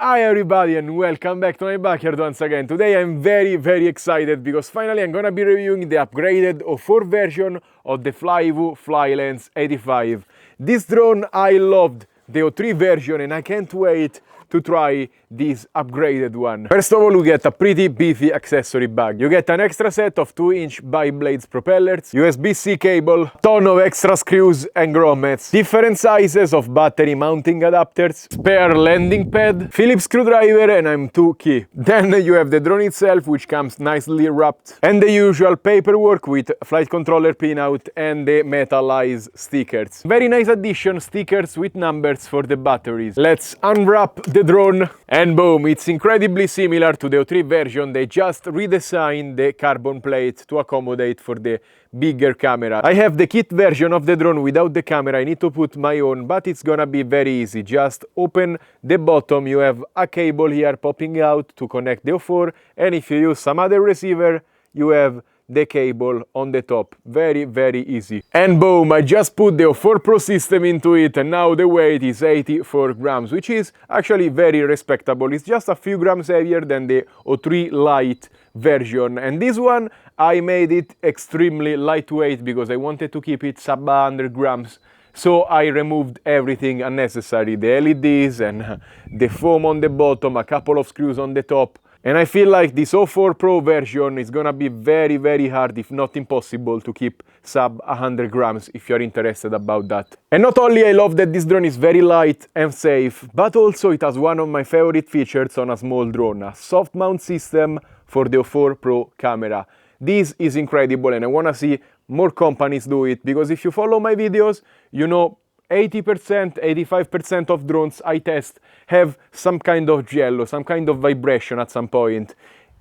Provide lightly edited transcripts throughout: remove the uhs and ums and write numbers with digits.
Hi everybody and welcome back to my backyard once again. Today I'm very excited because finally I'm gonna be reviewing the upgraded O4 version of the FLYWOO Flylens 85. This drone I loved the O3 version and I can't wait to try this upgraded one. First of all, you get a pretty beefy accessory bag. You get an extra set of 2-inch bi-blades propellers, USB-C cable, ton of extra screws and grommets, different sizes of battery mounting adapters, spare landing pad, Phillips screwdriver and I'm 2 key. Then you have the drone itself, which comes nicely wrapped, and the usual paperwork with flight controller pinout and the metallized stickers. Very nice addition, stickers with numbers for the batteries. Let's unwrap the drone and boom, it's incredibly similar to the O3 version. They just redesigned the carbon plate to accommodate for the bigger camera. I have the kit version of the drone without the camera. I need to put my own, but it's gonna be very easy. Just open the bottom, you have a cable here popping out to connect the O4, and if you use some other receiver, you have the cable on the top. Very easy. And boom, I just put the O4 Pro system into it and now the weight is 84 grams, which is actually very respectable. It's just a few grams heavier than the O3 Lite version, and this one I made it extremely lightweight because I wanted to keep it sub 100 grams. So I removed everything unnecessary, the LEDs and the foam on the bottom, a couple of screws on the top. And I feel like this O4 Pro version is gonna be very hard, if not impossible, to keep sub 100 grams if you're interested about that. And not only I love that this drone is very light and safe, but also it has one of my favorite features on a small drone, a soft mount system for the O4 Pro camera. This is incredible and I wanna see more companies do it, because if you follow my videos, you know 80%, 85% of drones I test have some kind of jello, some kind of vibration at some point.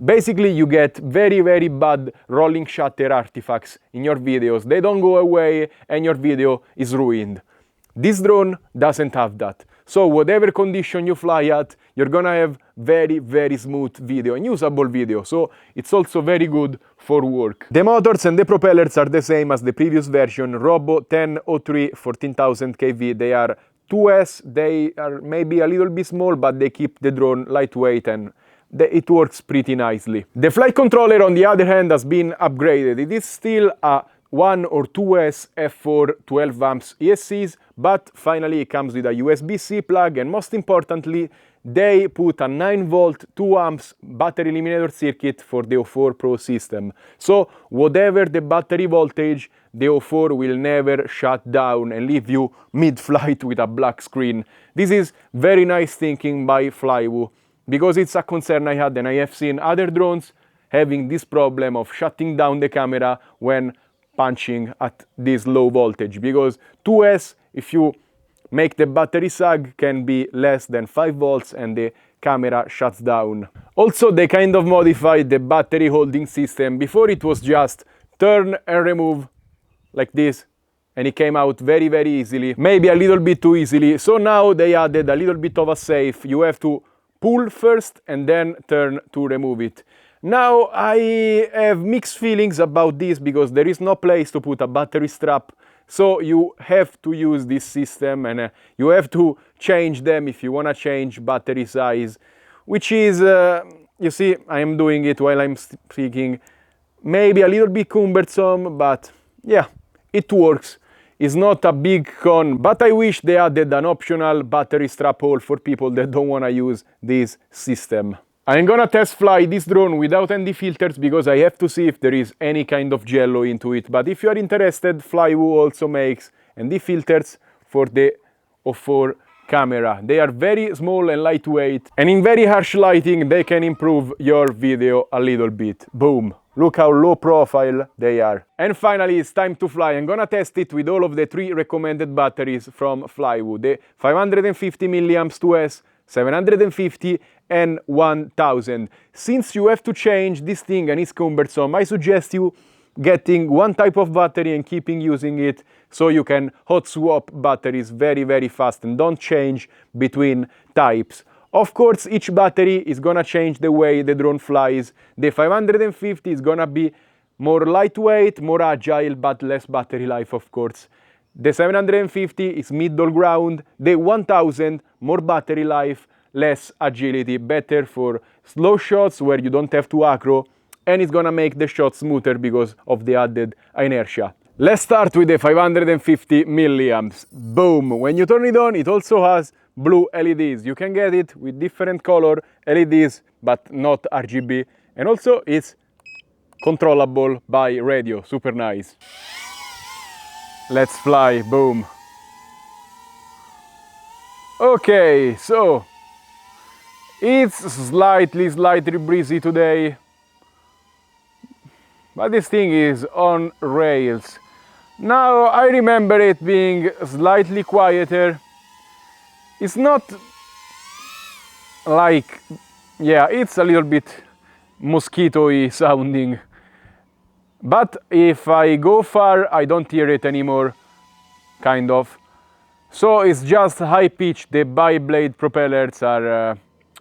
Basically, you get very bad rolling shutter artifacts in your videos. They don't go away and your video is ruined. This drone doesn't have that. So whatever condition you fly at, you're gonna have very smooth video and usable video. So it's also very good for work. The motors and the propellers are the same as the previous version, Robo 1003 14,000 kV. They are 2S, they are maybe a little bit small, but they keep the drone lightweight and it works pretty nicely. The flight controller, on the other hand, has been upgraded. It is still a 1 or 2S F4 12 amps ESCs, but finally it comes with a USB-C plug, and most importantly, they put a 9-volt 2 amps battery eliminator circuit for the O4 Pro system. So whatever the battery voltage, the O4 will never shut down and leave you mid-flight with a black screen. This is very nice thinking by FLYWOO, because it's a concern I had, and I have seen other drones having this problem of shutting down the camera when punching at this low voltage, because 2S, if you make the battery sag, can be less than 5 volts and the camera shuts down. Also, they kind of modified the battery holding system. Before it was just turn and remove like this, and it came out very easily, maybe a little bit too easily. So now they added a little bit of a safe. You have to pull first and then turn to remove it. Now I have mixed feelings about this because there is no place to put a battery strap, so you have to use this system and you have to change them if you want to change battery size, which is, you see, I am doing it while I'm speaking, maybe a little bit cumbersome, but yeah, it works. It's not a big con, but I wish they added an optional battery strap hole for people that don't want to use this system. I'm gonna test fly this drone without ND filters because I have to see if there is any kind of jello into it. But if you are interested, FLYWOO also makes ND filters for the O4 camera. They are very small and lightweight, and in very harsh lighting they can improve your video a little bit. Boom! Look how low profile they are. And finally, it's time to fly. I'm gonna test it with all of the 3 recommended batteries from FLYWOO. The 550 mAh 2S, 750 and 1000. Since you have to change this thing and it's cumbersome, I suggest you getting one type of battery and keeping using it so you can hot swap batteries very fast and don't change between types. Of course, each battery is gonna change the way the drone flies. The 550 is gonna be more lightweight, more agile, but less battery life, of course. The 750 is middle ground. The 1000, more battery life, less agility, better for slow shots where you don't have to acro, and it's gonna make the shot smoother because of the added inertia. Let's start with the 550 milliamps. Boom! When you turn it on, it also has blue LEDs. You can get it with different color LEDs, but not RGB. And also it's controllable by radio, super nice. Let's fly, boom. Okay, so it's slightly breezy today, but this thing is on rails. Now I remember it being slightly quieter. It's not like, yeah, it's a little bit mosquito-y sounding, but if I go far I don't hear it anymore, kind of. So it's just high pitch. The bi-blade propellers are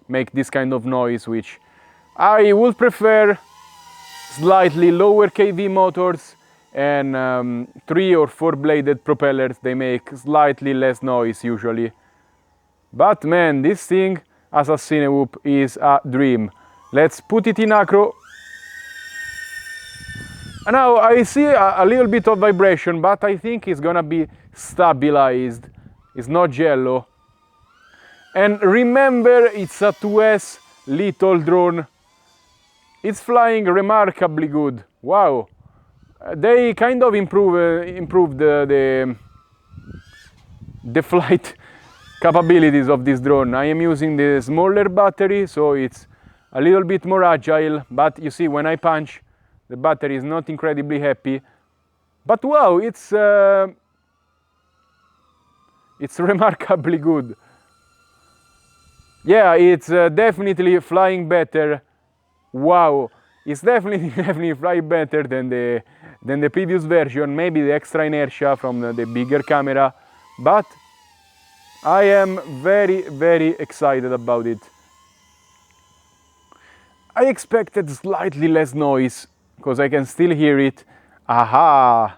make this kind of noise, which I would prefer slightly lower kV motors, and 3 or 4 bladed propellers, they make slightly less noise usually. But man, this thing as a Cinewhoop is a dream. Let's put it in acro. And now I see a little bit of vibration, but I think it's gonna be stabilized. It's not jello. And remember, it's a 2S little drone. It's flying remarkably good. Wow. They kind of improved the flight capabilities of this drone. I am using the smaller battery, so it's a little bit more agile, but you see when I punch, the battery is not incredibly happy. But wow, it's remarkably good. Yeah, it's definitely flying better. Wow, it's definitely flying better than the previous version. Maybe the extra inertia from the bigger camera, but I am very excited about it. I expected slightly less noise because I can still hear it. Aha!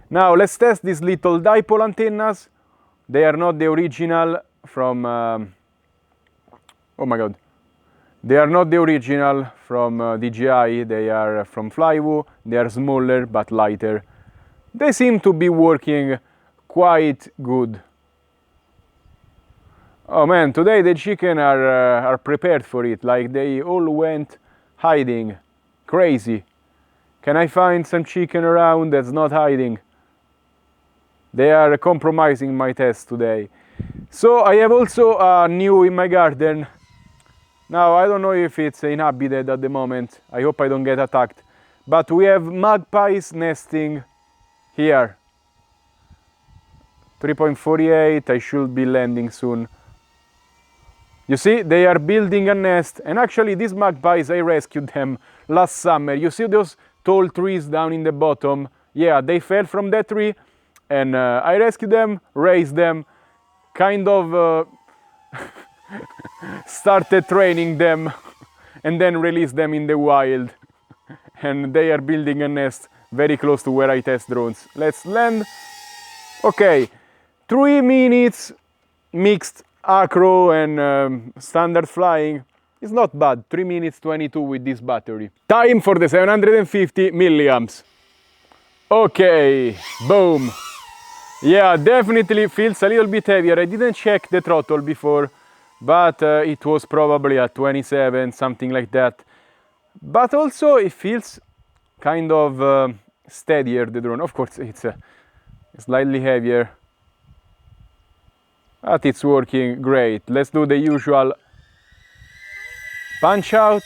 Now let's test these little dipole antennas. They are not the original from oh my god. They are not the original from DJI, they are from FLYWOO. They are smaller but lighter. They seem to be working quite good. Oh man, today the chicken are prepared for it, like they all went hiding. Crazy. Can I find some chicken around that's not hiding? They are compromising my test today. So I have also a new in my garden. Now I don't know if it's inhabited at the moment. I hope I don't get attacked. But we have magpies nesting here. 3.48, I should be landing soon. You see, they are building a nest, and actually these magpies, I rescued them last summer. You see those tall trees down in the bottom? Yeah, they fell from that tree, and I rescued them, raised them, kind of started training them, and then released them in the wild. And they are building a nest very close to where I test drones. Let's land. Okay, 3 minutes mixed acro and standard flying is not bad. 3 minutes 22 with this battery. Time for the 750 milliamps. Okay, boom. Yeah, definitely feels a little bit heavier. I didn't check the throttle before, but it was probably at 27, something like that. But also it feels kind of steadier, the drone. Of course, it's slightly heavier, but it's working great. Let's do the usual punch out.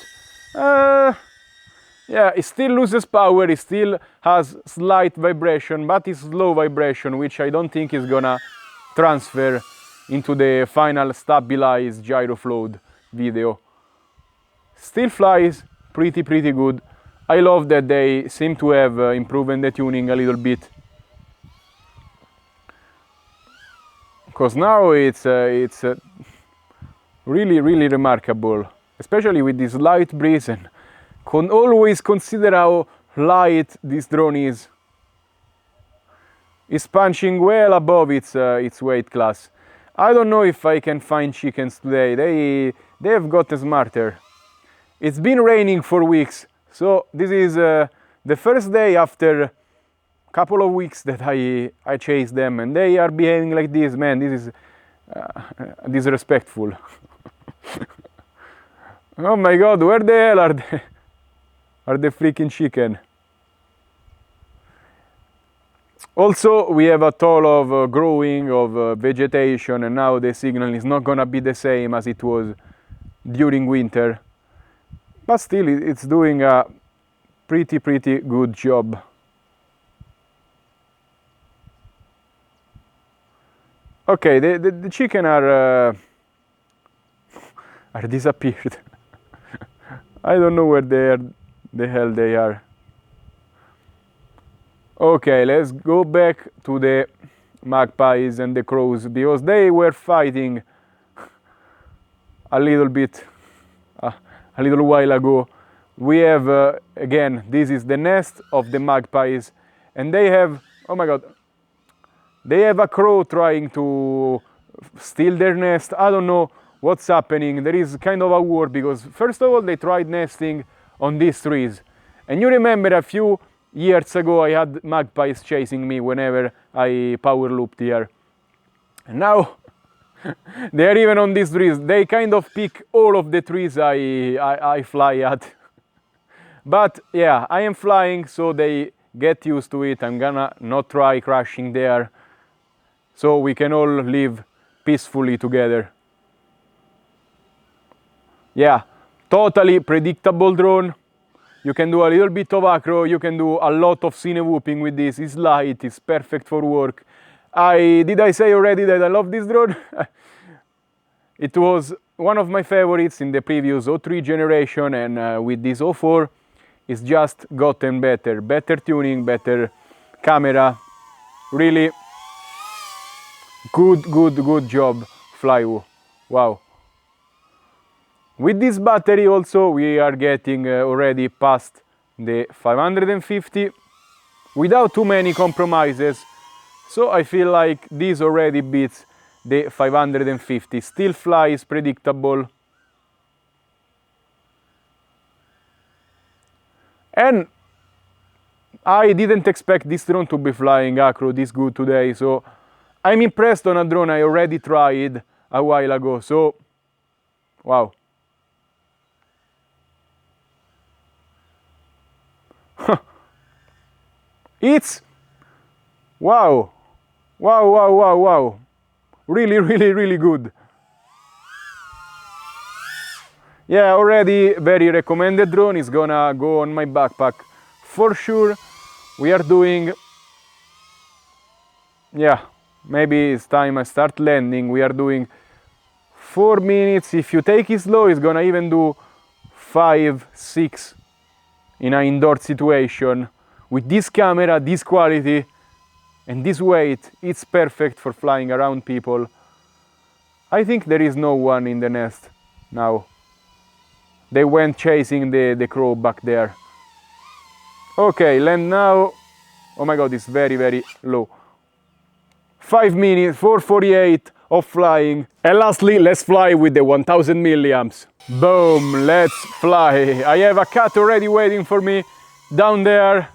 Yeah, it still loses power, it still has slight vibration, but it's slow vibration, which I don't think is gonna transfer into the final stabilized gyro float video. Still flies pretty good. I love that they seem to have improved the tuning a little bit. Because now it's really remarkable, especially with this light breeze, and always consider how light this drone is. It's punching well above its weight class. I don't know if I can find chickens today. They have gotten smarter. It's been raining for weeks, so this is the first day after a couple of weeks that I chased them, and they are behaving like this. Man, this is disrespectful. Oh my god, where the hell are the freaking chicken? Also, we have a toll of growing of vegetation, and now the signal is not gonna be the same as it was during winter. But still, it's doing a pretty good job. Okay, the chicken are disappeared. I don't know where the hell they are. Okay, let's go back to the magpies and the crows, because they were fighting a little bit a little while ago. We have again, this is the nest of the magpies, and they have, oh my god, they have a crow trying to steal their nest. I don't know what's happening. There is kind of a war, because first of all they tried nesting on these trees, and you remember a few years ago I had magpies chasing me whenever I power looped here, and now they are even on these trees. They kind of pick all of the trees I fly at. But yeah, I am flying, so they get used to it. I'm gonna not try crashing there, so we can all live peacefully together. Yeah, totally predictable drone. You can do a little bit of acro, you can do a lot of cinewhooping with this. It's light, it's perfect for work. Did I say already that I love this drone? It was one of my favorites in the previous O3 generation, and with this O4 it's just gotten better. Better tuning, better camera. Really good job, FLYWOO. Wow. With this battery also we are getting already past the 550 without too many compromises, so I feel like this already beats the 550. Still flies predictable, and I didn't expect this drone to be flying acro this good today, so I'm impressed on a drone I already tried a while ago, so wow. It's wow, really good. Yeah, already very recommended drone. Is gonna go on my backpack for sure. We are doing, yeah, maybe it's time I start landing. We are doing 4 minutes. If you take it slow, it's gonna even do 5, 6 in an indoor situation. With this camera, this quality, and this weight, it's perfect for flying around people. I think there is no one in the nest now. They went chasing the crow back there. Okay, land now. Oh my god, it's very low. 5 minutes, 4:48 of flying. And lastly, let's fly with the 1000 milliamps. Boom, let's fly. I have a cat already waiting for me down there.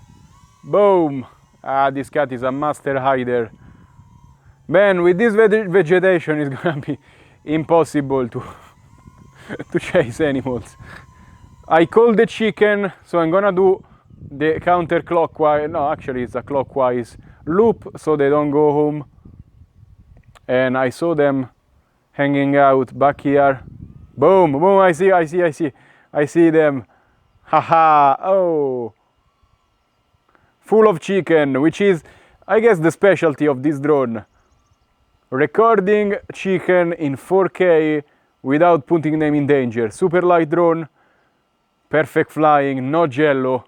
Boom. Ah, this cat is a master hider. Man, with this vegetation it's gonna be impossible to to chase animals. I called the chicken, so I'm gonna do the counterclockwise, no, actually it's a clockwise loop so they don't go home. And I saw them hanging out back here. Boom, boom, I see them. Haha, oh. Full of chicken, which is, I guess, the specialty of this drone. Recording chicken in 4K without putting them in danger. Super light drone, perfect flying, no jello.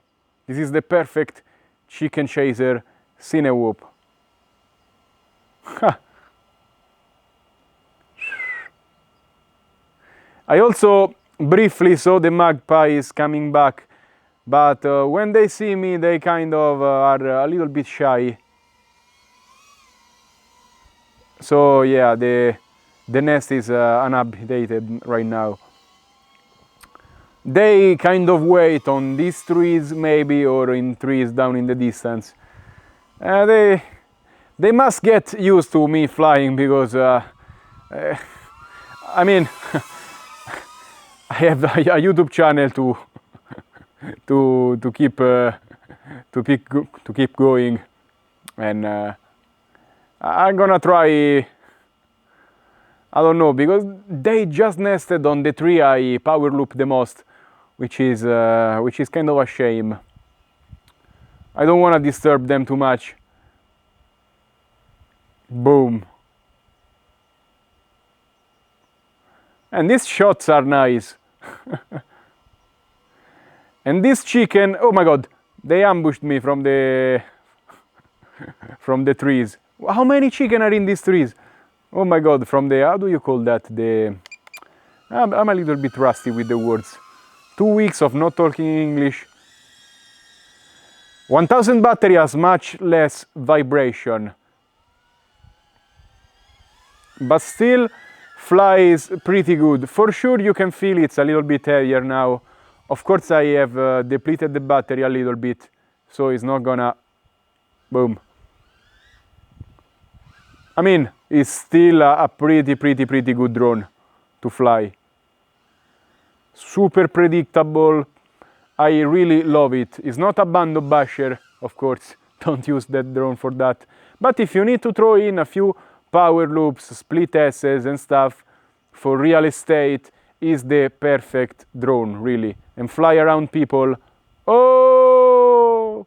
This is the perfect chicken chaser Cinewhoop. I also briefly saw the magpies coming back, but when they see me they kind of are a little bit shy. So yeah, the nest is uninhabited right now. They kind of wait on these trees maybe, or in trees down in the distance. They must get used to me flying, because I mean I have a YouTube channel to keep going, and I'm gonna try. I don't know, because they just nested on the tree I power loop the most, which is kind of a shame. I don't want to disturb them too much. Boom. And these shots are nice. And this chicken, oh my god, they ambushed me from the trees. How many chicken are in these trees? Oh my god, from the, how do you call that? I'm a little bit rusty with the words. 2 weeks of not talking English. 1000 battery has much less vibration, but still flies pretty good. For sure you can feel it's a little bit heavier now. Of course I have depleted the battery a little bit, so it's not gonna boom. I mean, it's still a pretty good drone to fly. Super predictable. I really love it. It's not a bando basher, of course. Don't use that drone for that. But if you need to throw in a few power loops, split S's and stuff for real estate, is the perfect drone, really. And fly around people. Oh!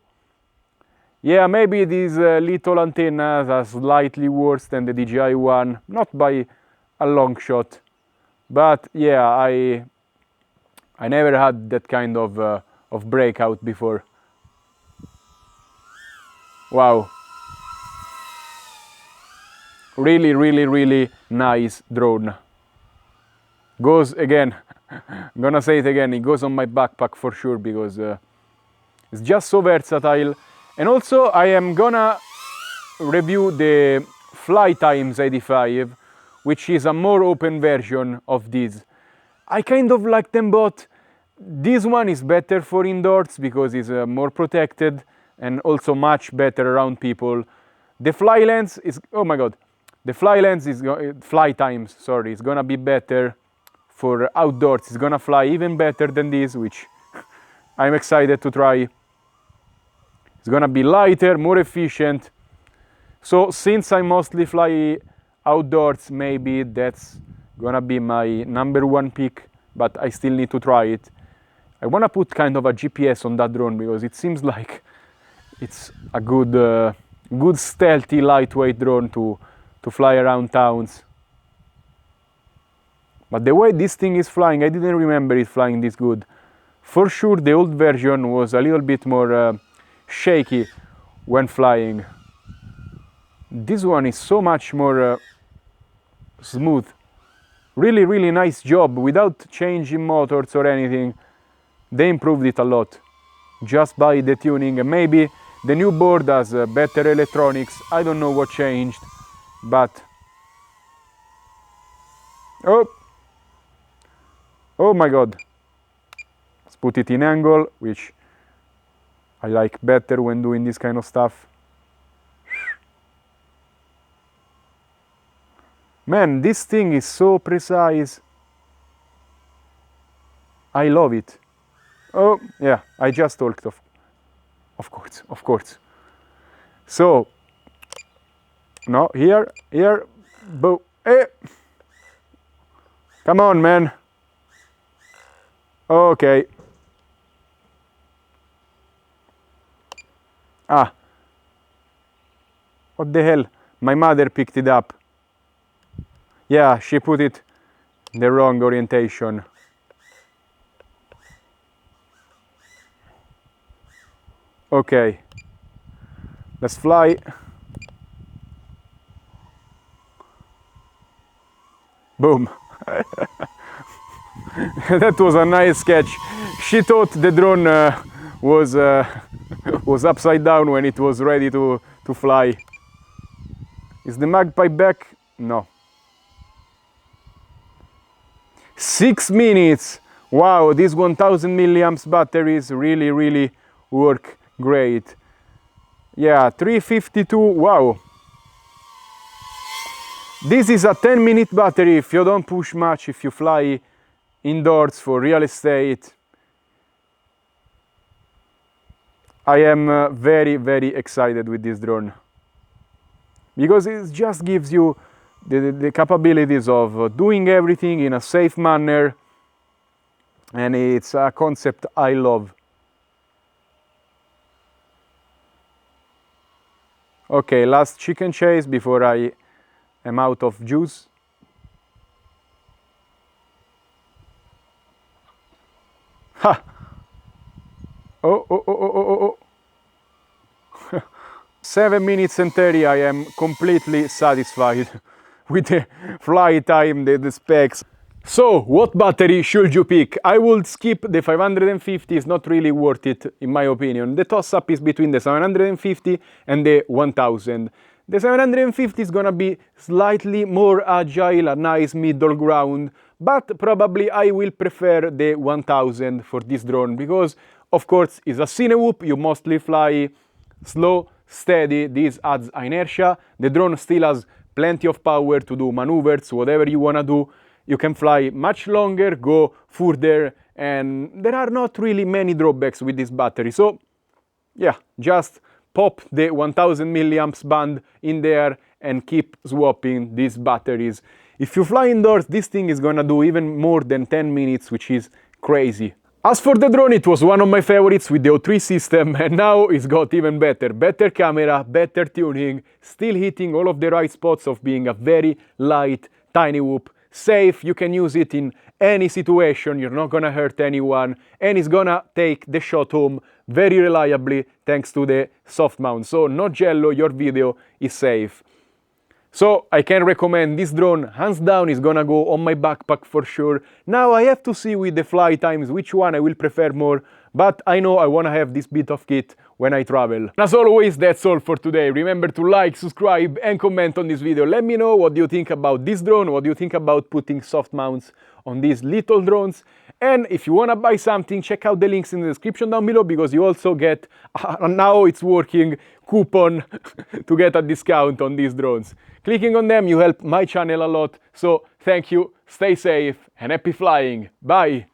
Yeah, maybe these little antennas are slightly worse than the DJI one. Not by a long shot. But yeah, I never had that kind of breakout before. Wow. Really nice drone. Goes again, I'm gonna say it again, it goes on my backpack for sure, because it's just so versatile. And also I am gonna review the FlyTimes 85, which is a more open version of this. I kind of like them both. This one is better for indoors because it's more protected and also much better around people. The Flylens is, oh my god, the Flylens is, FlyTimes, sorry, is gonna be better for outdoors. It's gonna fly even better than this, which I'm excited to try. It's gonna be lighter, more efficient. So since I mostly fly outdoors, maybe that's gonna be my #1 pick, but I still need to try it. I wanna put kind of a GPS on that drone, because it seems like it's a good stealthy, lightweight drone to fly around towns. But the way this thing is flying, I didn't remember it flying this good. For sure the old version was a little bit more shaky when flying. This one is so much more smooth. Really nice job without changing motors or anything. They improved it a lot just by the tuning, and maybe the new board has better electronics. I don't know what changed, but oh my god. Let's put it in angle, which I like better when doing this kind of stuff. Man, this thing is so precise. I love it. Oh, yeah, I just talked of course. So, no, here, boom, come on, man. Okay. Ah. What the hell? My mother picked it up. Yeah, she put it in the wrong orientation. Okay. Let's fly. Boom. That was a nice catch. She thought the drone was upside down when it was ready to fly. Is the magpie back? No. 6 minutes. Wow, these 1000 milliamps batteries really work great. Yeah, 352, wow. This is a 10-minute battery if you don't push much, if you fly indoors for real estate. I am very excited with this drone because it just gives you the capabilities of doing everything in a safe manner, and it's a concept I love. Okay, last chicken chase before I am out of juice. Ha! Oh. 7 minutes and 30, I am completely satisfied with the flight time, the specs. So, what battery should you pick? I would skip the 550, it's not really worth it in my opinion. The toss-up is between the 750 and the 1000. The 750 is gonna be slightly more agile, a nice middle ground, but probably I will prefer the 1000 for this drone because, of course, it's a Cinewhoop, you mostly fly slow, steady, this adds inertia. The drone still has plenty of power to do maneuvers, whatever you wanna do. You can fly much longer, go further, and there are not really many drawbacks with this battery. So, yeah, just pop the 1000 milliamps band in there and keep swapping these batteries. If you fly indoors, this thing is gonna do even more than 10 minutes, which is crazy. As for the drone, it was one of my favorites with the O3 system, and now it's got even better. Better camera, better tuning, still hitting all of the right spots of being a very light, tiny whoop. Safe, you can use it in any situation, you're not gonna hurt anyone, and it's gonna take the shot home very reliably thanks to the soft mount. So no jello, your video is safe. So I can recommend this drone, hands down, is gonna go on my backpack for sure. Now I have to see with the flight times which one I will prefer more, but I know I wanna have this bit of kit when I travel. As always, that's all for today. Remember to like, subscribe and comment on this video. Let me know what you think about this drone, what you think about putting soft mounts on these little drones. And if you wanna buy something, check out the links in the description down below because you also get, now it's working, coupon to get a discount on these drones. Clicking on them, you help my channel a lot. So thank you, stay safe and happy flying. Bye!